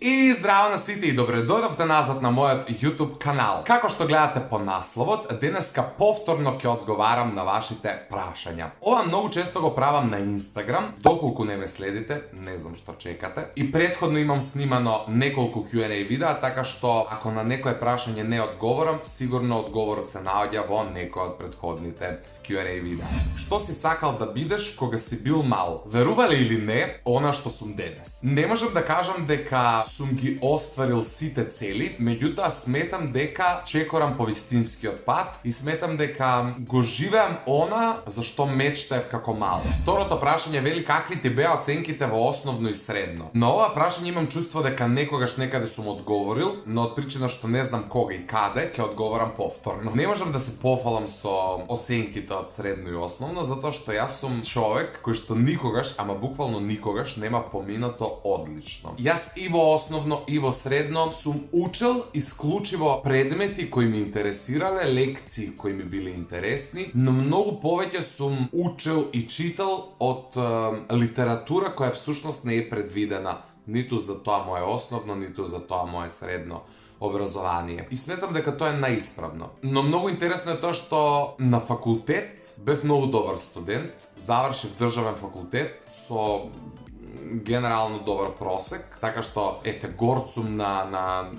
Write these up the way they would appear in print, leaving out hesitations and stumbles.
И здраво на сите и добре дојдовте назад на мојот YouTube канал. Како што гледате по насловот, денеска повторно ќе одговарам на вашите прашања. Ова многу често го правам на Instagram, доколку не ме следите, не знам што чекате. И претходно имам снимано неколку Q&A видеа, така што ако на некое прашање не одговорам, сигурно одговорот се наоѓа во некој од претходните Q&A видеа. Што си сакал да бидеш кога си бил мал? Верувале или не, она што сум денес. Не можам да кажам дека сум ги остварил сите цели, меѓутоа сметам дека чекорам по вистинскиот пат и сметам дека го живеам она за што мечтаев како мал. Второто прашање вели какви ти беа оценките во основно и средно. На ова прашање имам чувство дека некогаш некаде сум одговорил, но од причина што не знам кога и каде, ќе одговорам повторно. Не можам да се пофалам со оценките од средно и основно, затоа што јас сум човек кој што никогаш, ама буквално никогаш, нема поминато одлично. Јас и во основно и во средно сум учел исклучиво предмети кои ми интересирале, лекции кои ми биле интересни, но многу повеќе сум учел и читал од литература која всушност не е предвидена ниту за тоа мое основно, ниту за тоа мое средно образование. И сметам дека тоа е наисправно. Но многу интересно е тоа што на факултет бев многу добар студент, завршив државен факултет со генерално добар просек, така што ете горд сум на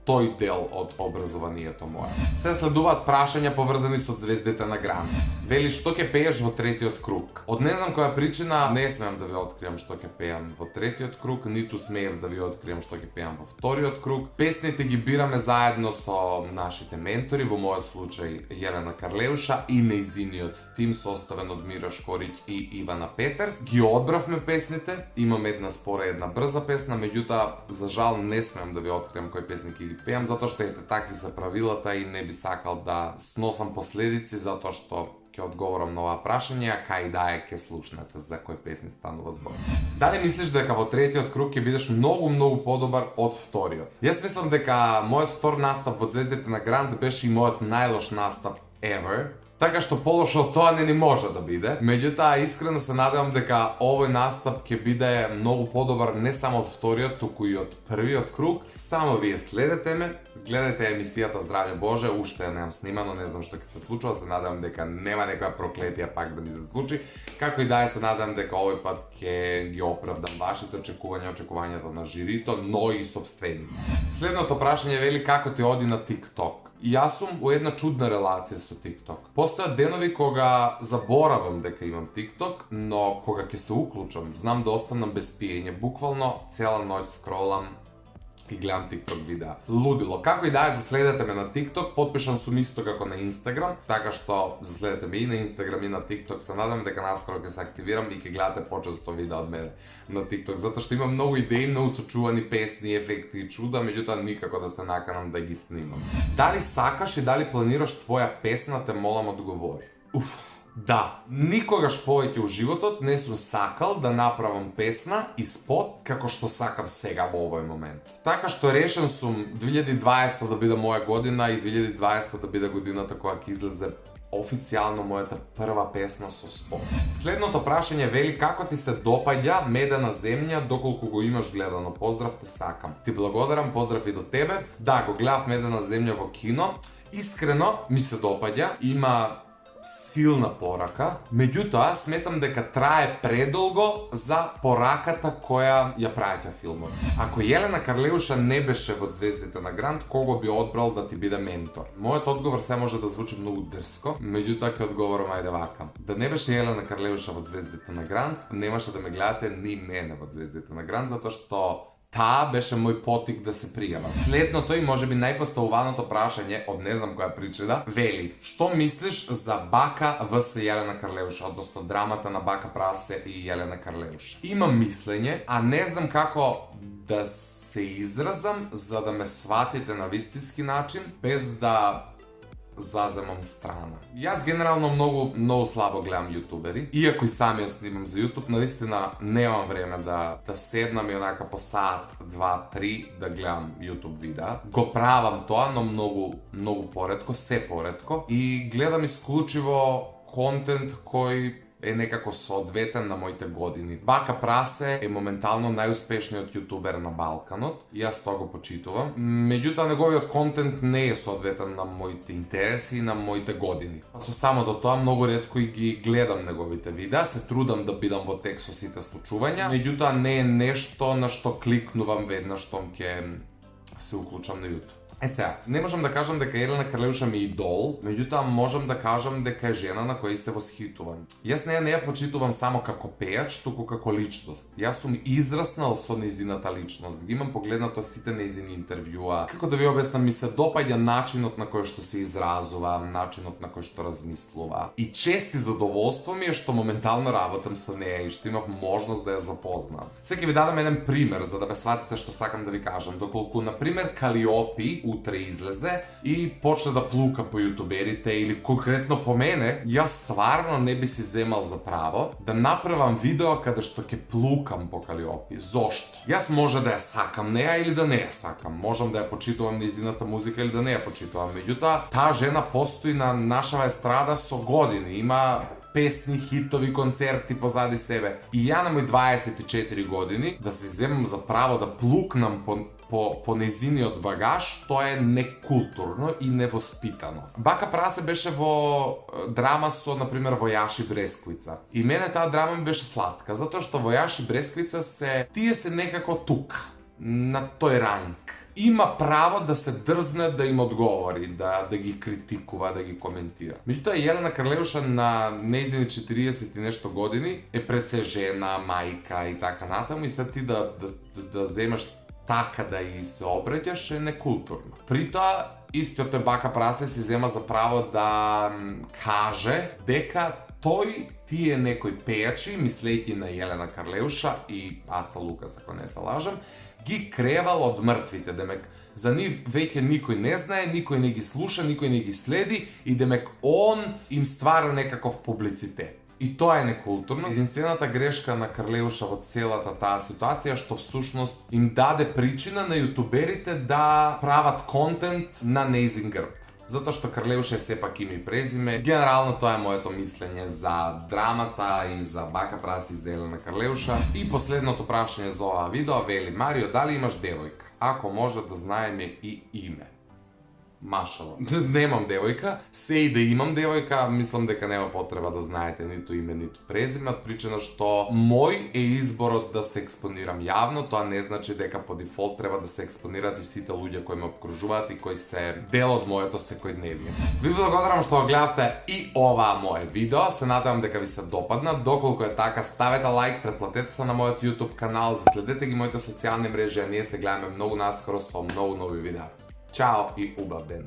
тој дел од образованието мое. Се следуваат прашања поврзани со звездите на Грант. Вели што ќе пееш во третиот круг. Од не знам која причина не смеам да ви откриам што ќе пеам во третиот круг, ниту смеев да ви откриам што ќе пеам во вториот круг. Песните ги бираме заедно со нашите ментори, во мојот случај Јелена Карлеуша и нејзиниот тим составен од Мира Шкорич и Ивана Петерс. Ги одбравме песните, имам една спора и една брза песна, меѓутоа за жал не смеам да ви откриам кои песни ќе ги пеам, затоа што ете такви се правилата и не би сакал да сносам последици затоа што ќе одговорам на ова прашање, а кај да е ќе слушнете за кои песни станува збор. Дали мислиш дека во третиот круг ќе бидеш многу подобар од вториот? Јас мислам дека мојот втор настап во Звездите на Грант беше и мојот најлош настап ever. Така што полошо од тоа не ни може да биде. Меѓутоа, искрено се надевам дека овој настап ќе биде многу подобар не само од вториот, туку и од првиот круг. Само вие следете ме, гледате емисијата Здравје Боже, уште ја немам снимано, не знам што ќе се случува, се надевам дека нема некоја проклетија пак да ми се случи. Како и да е, се надевам дека овој пат ќе ги оправдам вашите очекувања, очекувањата на жирито, но и собствени. Следното прашање вели како ти оди на TikTok. Јас сум во една чудна релација со TikTok. Постојат денови кога заборавам дека имам TikTok, но кога ќе се уклучам, знам да останам без пиење. Буквално цела ноќ скролам и гледам TikTok видеа. Лудило. Како и да е, заследете ме на TikTok, потпишан сум исто како на Instagram, така што заследете ме и на Instagram и на TikTok. Се надам дека наскоро ќе се активирам и ќе гледате почесто видеа од мене на TikTok, затоа што имам многу идеи, многу сочувани песни, ефекти и чуда, меѓутоа никако да се наканам да ги снимам. Дали сакаш и дали планираш твоја песна, те молам одговори. Да, никогаш повеќе у животот не сум сакал да направам песна и спот како што сакам сега во овој момент. Така што решен сум 2020 да биде моја година и 2020 да биде годината која ќе излезе официјално мојата прва песна со спот. Следното прашање вели како ти се допаѓа Медена земја доколку го имаш гледано. Поздрав, те сакам. Ти благодарам, поздрав и до тебе. Да, го гледав Медена земја во кино. Искрено ми се допаѓа, има силна порака, меѓутоа сметам дека трае предолго за пораката која ја праќа филмот. Ако Јелена Карлеуша не беше во Звездите на Грант, кого би одбрал да ти биде ментор? Мојот одговор се може да звучи многу дрско, меѓутоа ќе одговорам ајде вака. Да не беше Јелена Карлеуша во Звездите на Грант, немаше да ме гледате ни мене во Звездите на Грант, затоа што таа беше мој потик да се пријавам. Следното и можеби најпоставуваното прашање од не знам која причина вели: што мислиш за Бака vs Јелена Карлеуша, односно драмата на Бака Прасе и Јелена Карлеуша? Имам мислење, а не знам како да се изразам за да ме сватите на вистински начин без да заземам страна. Јас генерално многу слабо гледам јутубери, иако и самиот снимам за YouTube, навистина немам време да седнам и онака по сат, 2-3 да гледам YouTube видеа. Го правам тоа, но многу поретко, се поретко, и гледам исклучиво контент кој е некако соодветен на моите години. Бака Прасе е моментално најуспешниот јутубер на Балканот и јас тоа го почитувам. Меѓутоа неговиот контент не е соодветен на моите интереси и на моите години. Со самото тоа многу ретко и ги гледам неговите видеа, се трудам да бидам во текст со сите случувања, меѓутоа не е нешто на што кликнувам веднаш штом ќе се уклучам на YouTube. Сега, не можам да кажам дека Елена Карлеуша ми е идол, меѓутоа можам да кажам дека е жена на која се восхитувам. Јас не ја почитувам само како пејач, туку како личност. Јас сум израснал со нејзината личност, ги имам погледнато сите нејзини интервјуа. Како да ви обяснам, ми се допаѓа начинот на кој што се изразува, начинот на кој што размислува. И чести задоволство ми е што моментално работам со неја и што имав можност да ја запознам. Сега ќе ви дадам еден пример за да ме сватите што сакам да ви кажам. Доколку на пример Калиопи утре излезе и почне да плука по јутуберите или конкретно по мене, јас стварно не би си земал за право да направам видео каде што ќе плукам по Калиопи. Зошто? Јас може да ја сакам неа или да не ја сакам. Можам да ја почитувам нејзината музика или да не ја почитувам. Меѓутоа, таа жена постои на нашава естрада со години. Има песни, хитови, концерти позади себе. И ја на мои 24 години да се земам за право да плукнам по нејзиниот багаж, тоа е некултурно и невоспитано. Бака Прасе беше во драма со, например, Војаш и Бресквица. И мене таа драма ми беше сладка, затоа што Војаш и Бресквица тие се некако тука, на тој ранг. Има право да се дрзне да им одговори, да ги критикува, да ги коментира. Меѓутоа, Елена Карлеуша на нејзини 40 и нешто години е пред се жена, мајка и така натаму, и сега ти да земеш така да и се обреќаш е некултурно. При тоа, истиот Бака Прасе си зема за право да каже дека тој тие некои пејачи, мислејќи на Елена Карлеуша и Аца Лукас, ако не се лажам, ги кревал од мртвите, демек за нив веќе никој не знае, никој не ги слуша, никој не ги следи и демек он им ствара некаков публицитет. И тоа е некултурно. Единствената грешка на Карлеуша во целата таа ситуација што всушност им даде причина на јутуберите да прават контент на нејзин грб. Затоа што Карлеуша е сепак име и презиме. Генерално тоа е моето мислење за драмата и за Бака Прасе и за Елена Карлеуша. И последното прашање за оваа видео вели: Марио, дали имаш девојка? Ако може да знаеме и име. Машало. Немам девојка, се и да имам девојка, мислам дека нема потреба да знаете ниту име, ниту презиме, од причина што мој е изборот да се експонирам јавно, тоа не значи дека по дефолт треба да се експонират и сите луѓе кои ме обкружуваат и кои се дел од моето секојдневие. Ви благодарам што го гледавте и оваа мое видео, се надевам дека ви се допадна, доколку е така ставете лайк, претплатете се на мојот YouTube канал, следете ги моите социјални мрежи, а ние се гледаме многу наскоро со многу нови видеа. Чао и убав ден!